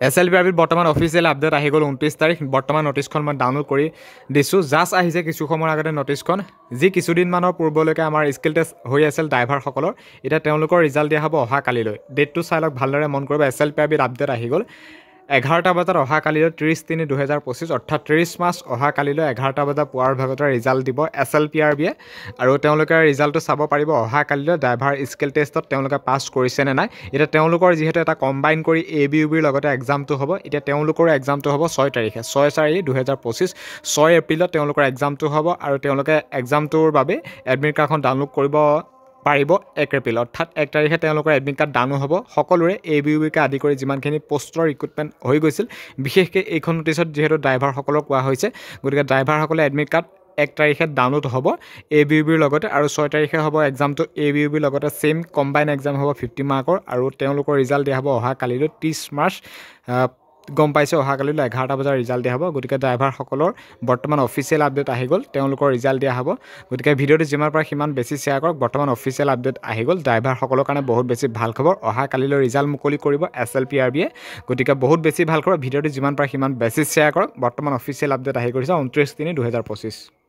SLPRBত বৰ্তমান official update আহি গ'ল 29 তাৰিখ বৰ্তমান নটিছখন মই ডাউনলোড কৰি দিছোঁ জাষ্ট আহিছে কিছু সময়ৰ আগতে নটিছখন যি কিছুদিনমানৰ পূৰ্বলৈকে আমাৰ স্কিল টেষ্ট হৈ আছিল ড্ৰাইভাৰসকলৰ এতিয়া তেওঁলোকৰ ৰিজাল্ট দিয়া হ'ব অহা কালিলৈ ডেটটো চাই লওক ভালদৰে মন কৰিব SLPRBত আপডেট আহি গ'ল 11টা বজাত অহা কালিলৈ 30/3/2025 অৰ্থাৎ 30 মাৰ্চ অহা কালিলৈ 11টা বজাত পুৱাৰ ভাগতে ৰিজাল্ট দিব SLPRBয়ে আৰু তেওঁলোকে ৰিজাল্টটো চাব পাৰিব অহা কালিলৈ ড্ৰাইভাৰ স্কিল টেষ্টত তেওঁলোকে পাছ কৰিছে নে নাই এতিয়া তেওঁলোকৰ যিহেতু এটা কম্বাইন কৰি ABUBৰ লগতে এক্সামটো হ'ব এতিয়া তেওঁলোকৰ এক্সামটো হ'ব 6 তাৰিখে 6/4/2025 6 এপ্ৰিলত তেওঁলোকৰ এক্সামটো হ'ব আৰু তেওঁলোকে এক্সামটোৰ বাবে এডমিট কাৰ্ডখন ডাউনলোড কৰিব পাৰিব 1 এপ্ৰিল অৰ্থাৎ 1 তাৰিখে তেওঁলোকৰ এডমিট কাৰ্ড ডাউনলোড হ'ব সকলোৰে ABUBকে আদি কৰি যিমানখিনি পোষ্টৰ ৰিক্ৰুটমেণ্ট হৈ গৈছিল বিশেষকৈ এইখন নটিছত যিহেতু ড্ৰাইভাৰসকলক কোৱা হৈছে গতিকে ড্ৰাইভাৰসকলে এডমিট কাৰ্ড 1 তাৰিখে ডাউনলোড হ'ব ABUBৰ লগতে আৰু 6 তাৰিখে হ'ব এক্সামটো ABUBৰ লগতে সেম কম্বাইন এক্সাম হ'ব 50 মাৰ্কৰ আৰু তেওঁলোকৰ ৰিজাল্ট দিয়া হ'ব অহা কালিলৈ 30 মাৰ্চ গম পাইছে অহা কালিলৈ 11টা বজাৰ ৰিজাল্ট দিয়া হ'ব গতিকে ড্ৰাইভাৰসকলৰ বৰ্তমান অফিচিয়েল আপডেট আহি গ'ল তেওঁলোকৰ ৰিজাল্ট দিয়া হ'ব গতিকে ভিডিঅ'টো যিমান পাৰে সিমান বেছি শ্বেয়াৰ কৰক বৰ্তমান অফিচিয়েল আপডেট আহি গ'ল ড্ৰাইভাৰসকলৰ কাৰণে বহুত বেছি ভাল খবৰ অহা কালিলৈ ৰিজাল্ট মুকলি কৰিব SLPRBয়ে গতিকে বহুত বেছি ভাল খবৰ ভিডিঅ'টো যিমান পাৰে সিমান বেছি শ্বেয়াৰ কৰক বৰ্তমান অফিচিয়েল আপডেট আহি গৈছে 29/3/2025